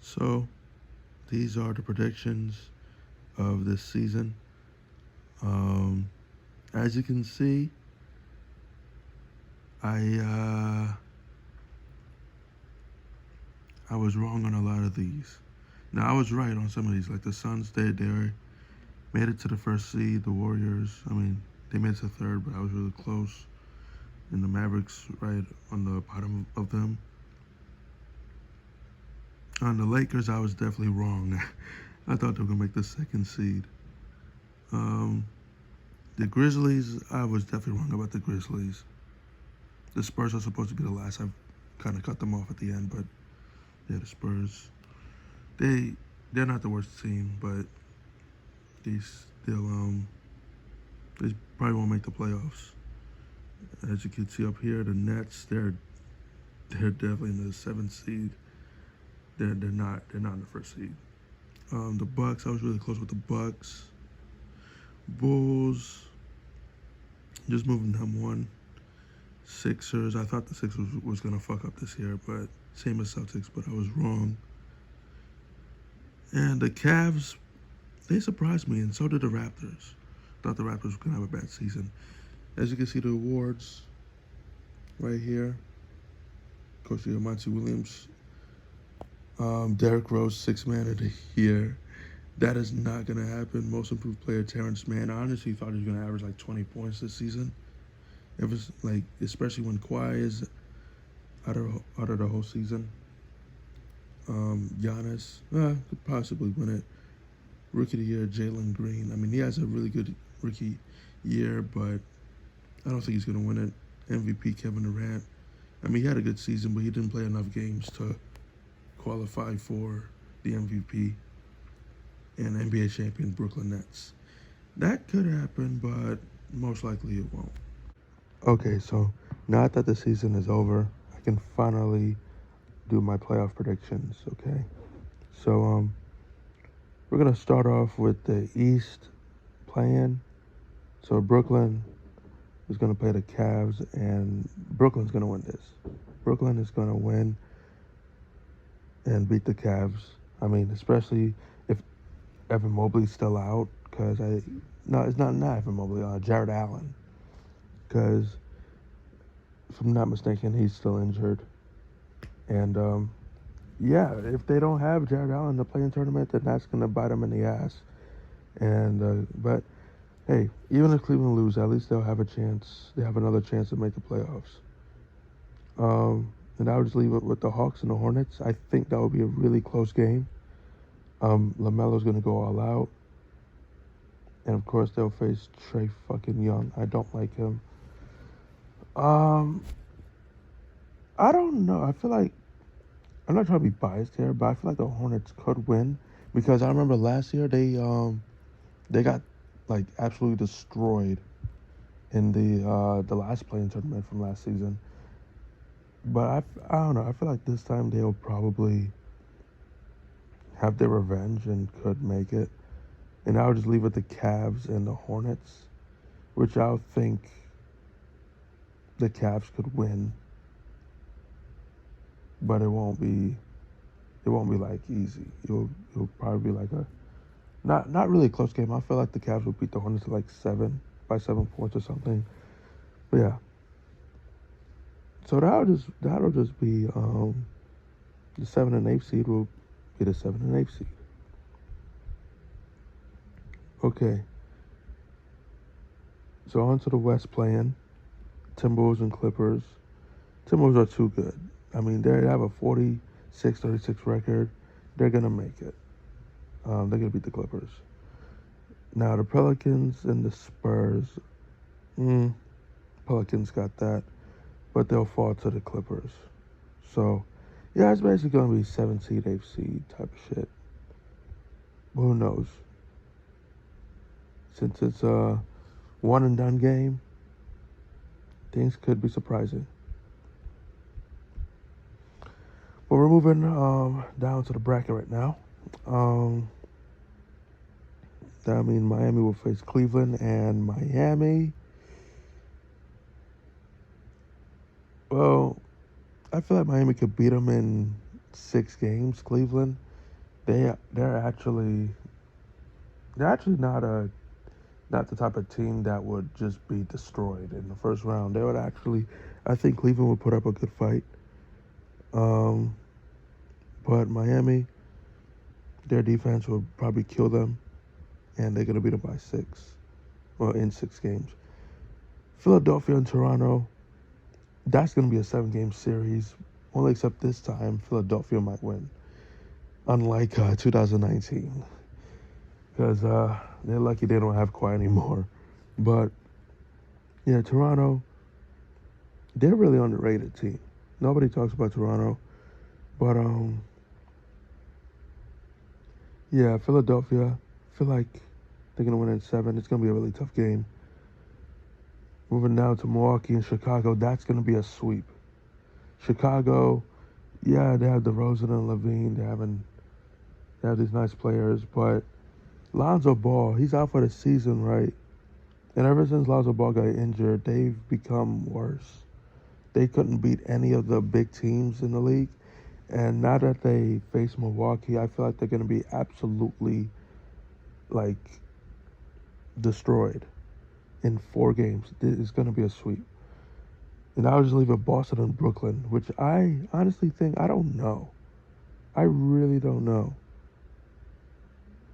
So these are the predictions of this season. Um, as you can see, I uh, I was wrong on a lot of these. Now I was right on some of these, like the Suns. They made it to the first seed. The Warriors, I mean, they made it to third, but I was really close. And the Mavericks, right on the bottom of them. On the Lakers, I was definitely wrong. I thought they were gonna make the second seed. Um, the Grizzlies, I was definitely wrong about the Grizzlies. The Spurs are supposed to be the last. I've kind of cut them off at the end, but yeah, the Spurs. They they're not the worst team, but they still they probably won't make the playoffs. As you can see up here, the Nets they're definitely in the seventh seed. They're not in the first seed. The Bucks, I was really close with the Bucks. Bulls, just moving them one. Sixers, I thought the Sixers was gonna fuck up this year, but same as Celtics, but I was wrong. And the Cavs, they surprised me, and so did the Raptors. Thought the Raptors were gonna have a bad season. As you can see, the awards right here. Coach Monty Williams, Derrick Rose, Sixth Man of the Year. That is not gonna happen. Most Improved Player Terrence Mann. I honestly thought he was gonna average like 20 points this season. It was like, especially when Kawhi is out of the whole season. Giannis could possibly win it. Rookie of the Year, Jalen Green. I mean, he has a really good rookie year, but I don't think he's going to win it. MVP, Kevin Durant. I mean, he had a good season, but he didn't play enough games to qualify for the MVP. And NBA champion, Brooklyn Nets. That could happen, but most likely it won't. Okay, so now that the season is over, I can finally do my playoff predictions, okay? So, we're going to start off with the East play-in. So Brooklyn is going to play the Cavs, and Brooklyn's going to win this. Brooklyn is going to win and beat the Cavs. I mean, especially if Evan Mobley's still out, because no, it's not Evan Mobley, Jared Allen, because if I'm not mistaken, he's still injured. And yeah, if they don't have Jared Allen in the play-in tournament, then that's going to bite them in the ass. And but hey, even if Cleveland lose, at least they'll have a chance. They have another chance to make the playoffs. And I would just leave it with the Hawks and the Hornets. I think that would be a really close game. LaMelo's going to go all out. And of course, they'll face Trae fucking Young. I don't like him. Um, I don't know. I feel like, I'm not trying to be biased here, but I feel like the Hornets could win because I remember last year they got like absolutely destroyed in the last play-in tournament from last season. But I don't know. I feel like this time they'll probably have their revenge and could make it. And I'll just leave it the Cavs and the Hornets, which I'll think the Cavs could win. But it won't be like easy. It'll probably be like a not really a close game. I feel like the Cavs will beat the Hornets like 7 points or something. But yeah. So that'll just be the 7 and 8 seed will be the 7 and 8 seed. Okay. So on to the West play-in. Timberwolves and Clippers. Timberwolves are too good. I mean, they have a 46-36 record. They're gonna make it. They're gonna beat the Clippers. Now the Pelicans and the Spurs. Pelicans got that, but they'll fall to the Clippers. So, yeah, it's basically gonna be 7 seed, 8 seed type of shit. But who knows? Since it's a one and done game, things could be surprising. But we're moving down to the bracket right now. That means Miami will face Cleveland, and Miami. Well, I feel like Miami could beat them in 6 games. Cleveland, they're actually not the type of team that would just be destroyed in the first round. They would actually, I think Cleveland would put up a good fight. Um, but Miami, their defense will probably kill them, and they're gonna beat them by 6, or in 6 games. Philadelphia and Toronto, that's gonna be a 7-game series. Only except this time, Philadelphia might win, unlike 2019, because they're lucky they don't have Kawhi anymore. But yeah, Toronto, they're a really underrated team. Nobody talks about Toronto, but yeah, Philadelphia. I feel like they're gonna win in 7. It's gonna be a really tough game. Moving down to Milwaukee and Chicago, that's gonna be a sweep. Chicago, yeah, they have DeRozan and Levine. They have these nice players, but Lonzo Ball, he's out for the season, right? And ever since Lonzo Ball got injured, they've become worse. They couldn't beat any of the big teams in the league. And now that they face Milwaukee, I feel like they're going to be absolutely, like, destroyed in 4 games. It's going to be a sweep. And I would just leave it Boston and Brooklyn, which I honestly think, I don't know. I really don't know.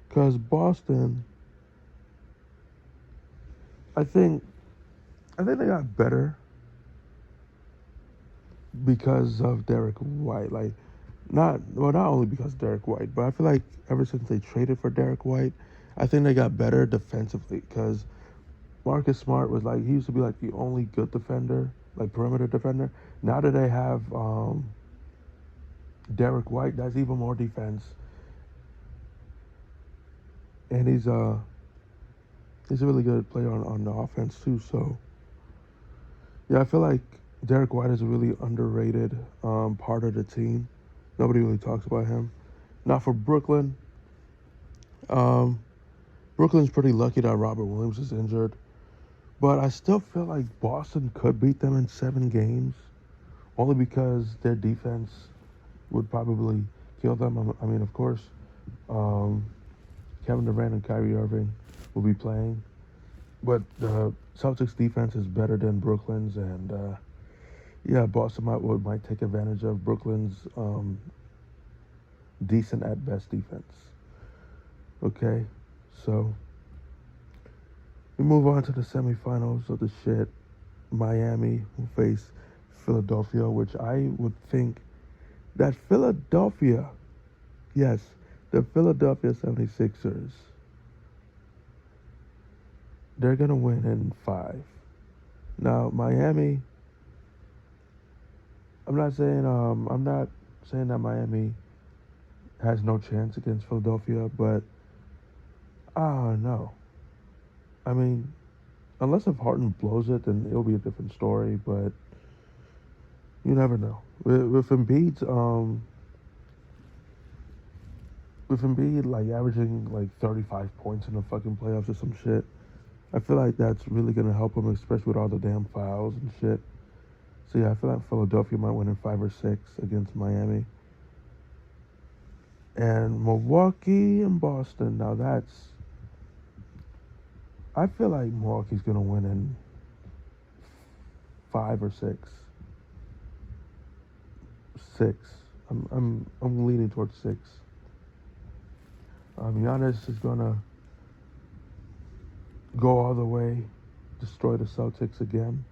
Because Boston, I think they got better because of Derek White. Like, not only because of Derek White, but I feel like ever since they traded for Derek White, I think they got better defensively. Because Marcus Smart was like, he used to be like the only good defender, like perimeter defender. Now that they have Derek White, that's even more defense, and he's a really good player on the offense too. So yeah, I feel like Derek White is a really underrated part of the team. Nobody really talks about him. Now for Brooklyn, um, Brooklyn's pretty lucky that Robert Williams is injured, but I still feel like Boston could beat them in 7 games, only because their defense would probably kill them. I mean, of course, um, Kevin Durant and Kyrie Irving will be playing, but the Celtics defense is better than Brooklyn's, and yeah, Boston might take advantage of Brooklyn's decent at best defense. Okay, so we move on to the semifinals of the shit. Miami will face Philadelphia, which I would think that Philadelphia, yes, the Philadelphia 76ers, they're going to win in 5. Now, Miami, I'm not saying that Miami has no chance against Philadelphia, but I don't know. I mean, unless if Harden blows it, then it'll be a different story, but you never know. With Embiid like averaging like 35 points in the fucking playoffs or some shit, I feel like that's really gonna help him, especially with all the damn fouls and shit. So yeah, I feel like Philadelphia might win in 5 or 6 against Miami. And Milwaukee and Boston. Now I feel like Milwaukee's gonna win in 5 or 6. 6. I'm leaning towards 6. Giannis is gonna go all the way, destroy the Celtics again.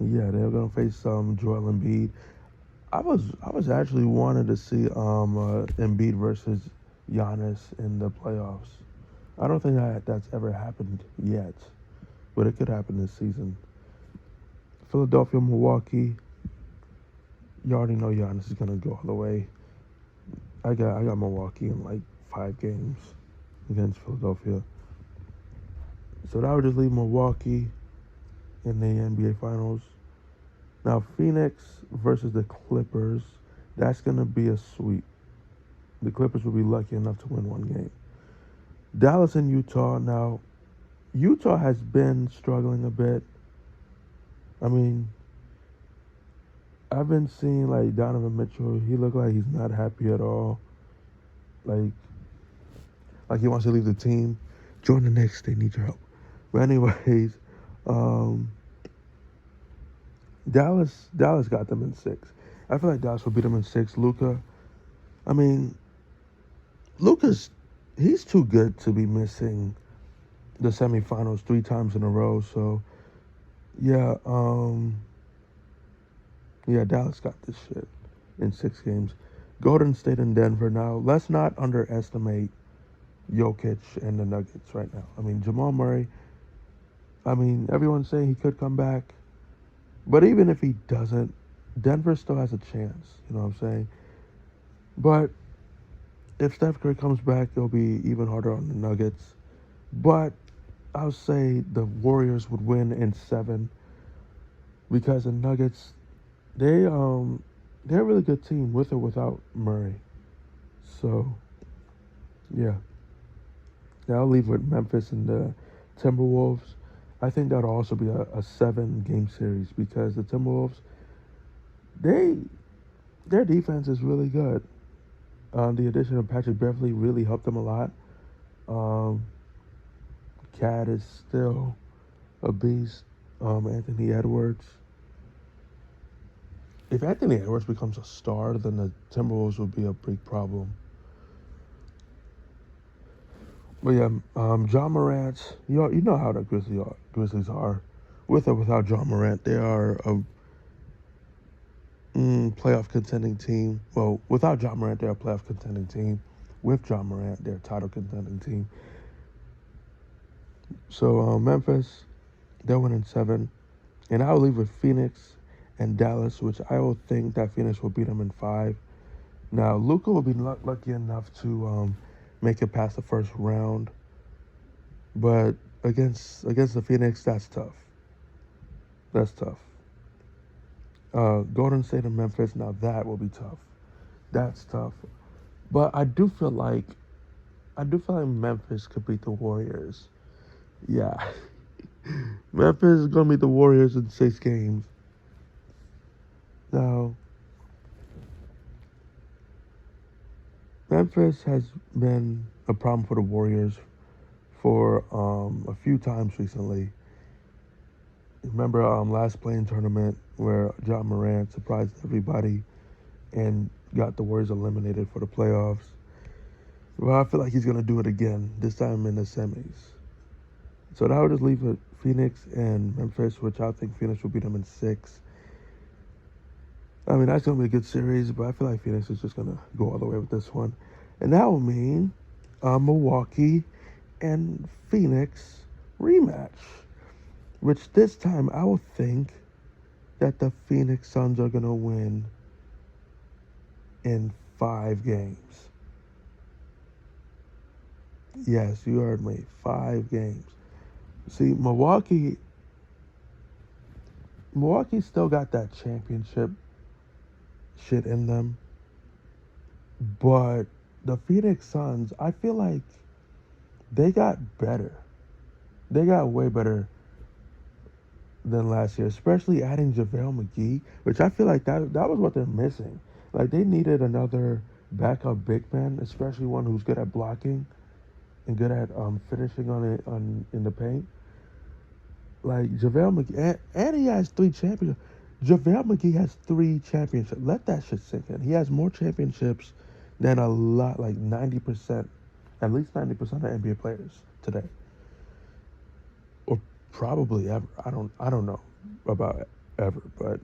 Yeah, they're gonna face Joel Embiid. I was actually wanted to see Embiid versus Giannis in the playoffs. I don't think that's ever happened yet, but it could happen this season. Philadelphia, Milwaukee. You already know Giannis is gonna go all the way. I got Milwaukee in like 5 games against Philadelphia. So that would just leave Milwaukee in the NBA Finals. Now Phoenix versus the Clippers. That's gonna be a sweep. The Clippers will be lucky enough to win 1 game. Dallas and Utah. Now, Utah has been struggling a bit. I mean, I've been seeing like Donovan Mitchell. He looked like he's not happy at all. Like he wants to leave the team. Join the Knicks. They need your help. But anyways, um, Dallas got them in 6. I feel like Dallas will beat them in 6. Luka. I mean, Luka's he's too good to be missing the semifinals 3 times in a row. So yeah, yeah, Dallas got this shit in 6 games. Golden State and Denver now. Let's not underestimate Jokic and the Nuggets right now. I mean, Jamal Murray. I mean, everyone's saying he could come back, but even if he doesn't, Denver still has a chance. You know what I'm saying? But if Steph Curry comes back, it'll be even harder on the Nuggets. But I'll say the Warriors would win in 7 because the Nuggets, they're a really good team with or without Murray. So yeah, I'll leave with Memphis and the Timberwolves. I think that'll also be a 7 game series because the Timberwolves, they their defense is really good. The addition of Patrick Beverly really helped them a lot. Um, Cat is still a beast. Anthony Edwards. If Anthony Edwards becomes a star, then the Timberwolves would be a big problem. But yeah, John Morant. You know how the Grizzlies are, with or without John Morant, they are a playoff contending team. Well, without John Morant, they're a playoff contending team. With John Morant, they're a title contending team. So Memphis, they'll win in 7, and I'll leave with Phoenix and Dallas, which I will think that Phoenix will beat them in 5. Now Luka will be lucky enough to make it past the first round, but against the Phoenix, that's tough. That's tough. Golden State and Memphis, now that will be tough. That's tough. But I do feel like Memphis could beat the Warriors. Yeah. Memphis is gonna beat the Warriors in 6 games. Now Memphis has been a problem for the Warriors for a few times recently. Remember last playing tournament where John Morant surprised everybody and got the Warriors eliminated for the playoffs. Well, I feel like he's gonna do it again, this time in the semis. So that would just leave it Phoenix and Memphis, which I think Phoenix will beat them in 6. I mean, that's gonna be a good series, but I feel like Phoenix is just gonna go all the way with this one, and that will mean Milwaukee and Phoenix rematch. Which this time I would think that the Phoenix Suns are gonna win in 5 games. Yes, you heard me. 5 games. See, Milwaukee still got that championship shit in them. But the Phoenix Suns, I feel like they got better. They got way better than last year, especially adding JaVale McGee, which I feel like that was what they're missing. Like they needed another backup big man, especially one who's good at blocking and good at finishing in the paint. Like JaVale McGee, and he has 3 championships. JaVale McGee has 3 championships. Let that shit sink in. He has more championships than a lot, like 90%, at least 90% of NBA players today, or probably ever. I don't know about ever, but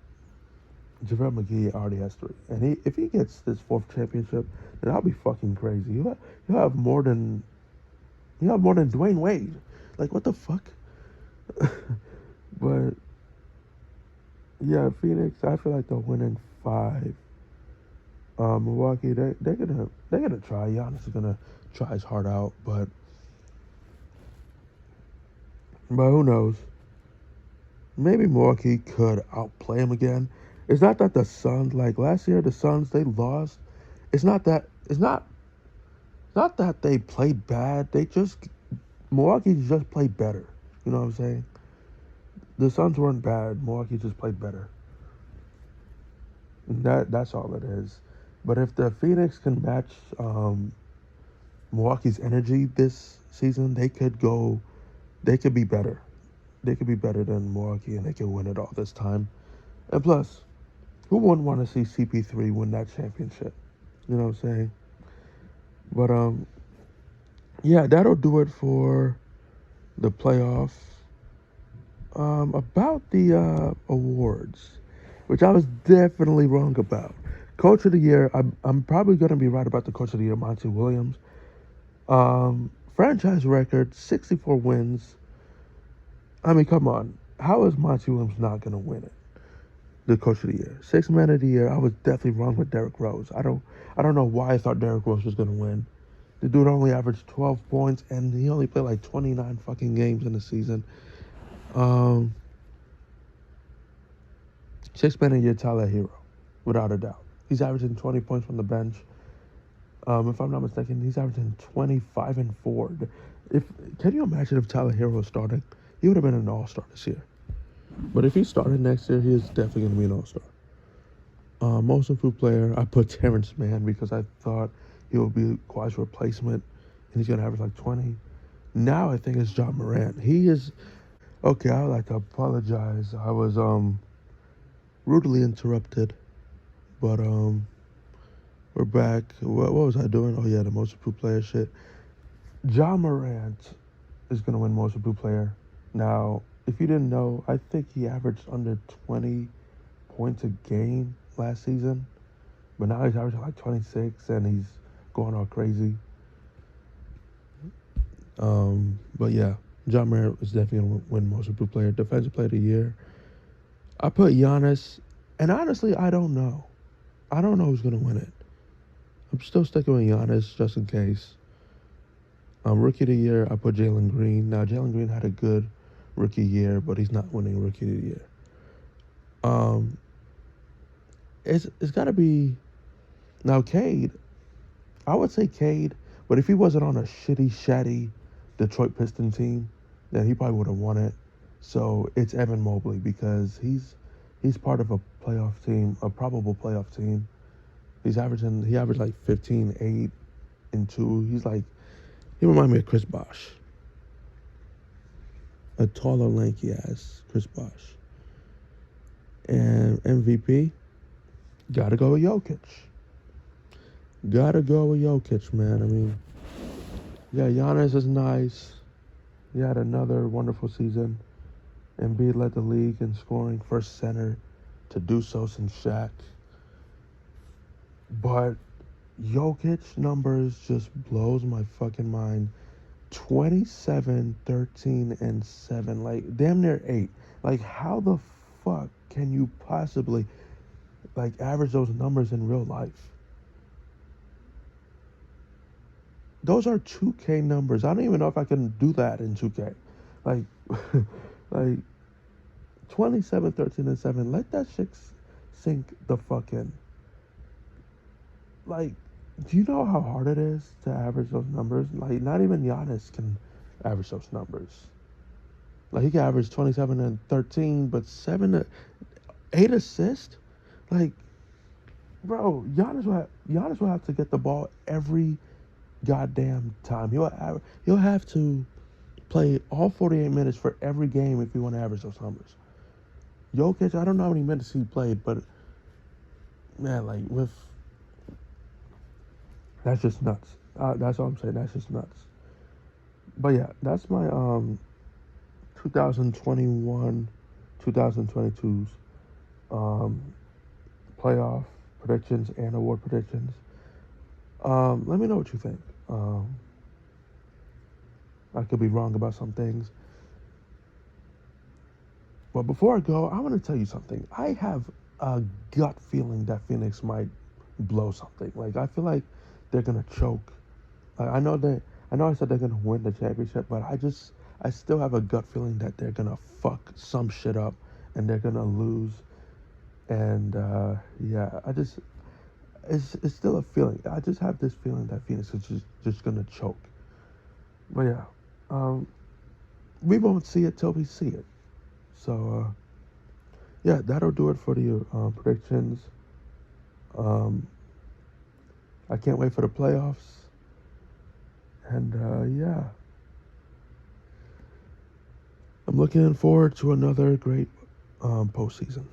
JaVale McGee already has 3, and if he gets this 4th championship, then I'll be fucking crazy. He'll have more than Dwayne Wade. Like what the fuck? But yeah, Phoenix, I feel like they'll win in 5. Milwaukee, they're gonna try. Giannis is gonna try his heart out, but who knows? Maybe Milwaukee could outplay him again. It's not that the Suns, like last year, the Suns they lost. It's not that they played bad. Milwaukee just played better. You know what I'm saying? The Suns weren't bad. Milwaukee just played better. That's all it is. But if the Phoenix can match Milwaukee's energy this season, they could go. They could be better. They could be better than Milwaukee, and they can win it all this time. And plus, who wouldn't want to see CP3 win that championship? You know what I'm saying? But yeah, that'll do it for the playoff. About the awards, which I was definitely wrong about. Coach of the year, I'm probably gonna be right about the coach of the year, Monty Williams. Franchise record, 64 wins. I mean, come on, how is Monty Williams not gonna win it? The coach of the year, sixth man of the year. I was definitely wrong with Derrick Rose. I don't know why I thought Derrick Rose was gonna win. The dude only averaged 12 points, and he only played like 29 fucking games in the season. Um, Sixth man of the year, Tyler Hero, without a doubt. He's averaging 20 points from the bench. If I'm not mistaken, he's averaging 25 and 4. If Can you imagine if Tyler Hero was starting? He would have been an all-star this year. But if he started next year, he is definitely going to be an all-star. Most improved player, I put Terrence Mann because I thought he would be Kawhi's replacement, and he's going to average like 20. Now I think it's John Morant. He is okay. I would like to apologize. I was rudely interrupted, but we're back. What was I doing? Oh yeah, the most improved player shit. John Morant is gonna win most improved player. Now, if you didn't know, I think he averaged under 20 points a game last season, but now he's averaging like 26, and he's going all crazy. But yeah, John Morant is definitely gonna win most improved player. Defensive player of the year, I put Giannis, and honestly, I don't know. I don't know who's gonna win it. I'm still sticking with Giannis just in case. Rookie of the year, I put Jalen Green. Now, Jalen Green had a good rookie year, but he's not winning rookie of the year. Um, it's got to be now Cade. I would say Cade, but if he wasn't on a shitty, shatty Detroit Piston team, then he probably would have won it. So it's Evan Mobley because he's part of a playoff team, a probable playoff team. He averaged like 15, 8, and 2. He reminds me of Chris Bosh. A taller, lanky ass Chris Bosh. And MVP, gotta go with Jokic. Gotta go with Jokic, man. I mean, yeah, Giannis is nice. He had another wonderful season. Embiid led the league in scoring, first center to do so since Shaq. But Jokic numbers just blows my fucking mind. 27, 13, and 7. Like, damn near 8. Like, how the fuck can you possibly, like, average those numbers in real life? Those are 2K numbers. I don't even know if I can do that in 2K. Like, like 27, 13, and 7. Let that shit sink the fuck in. Like, do you know how hard it is to average those numbers? Like, not even Giannis can average those numbers. Like, he can average 27 and 13, but 8 assists? Like, bro, Giannis will have to get the ball every goddamn time. He'll have to play all 48 minutes for every game if you want to average those numbers. Jokic, I don't know how many minutes he played, but man, like that's just nuts. That's all I'm saying. That's just nuts. But yeah, that's my 2021, 2022's playoff predictions and award predictions. Let me know what you think. I could be wrong about some things. But before I go, I want to tell you something. I have a gut feeling that Phoenix might blow something. Like, I feel like they're gonna choke. Like, I know I said they're gonna win the championship, but I still have a gut feeling that they're gonna fuck some shit up and they're gonna lose. And yeah, it's still a feeling. I just have this feeling that Phoenix is just gonna choke. But yeah, we won't see it till we see it. So yeah, that'll do it for the predictions. I can't wait for the playoffs. And yeah, I'm looking forward to another great postseason.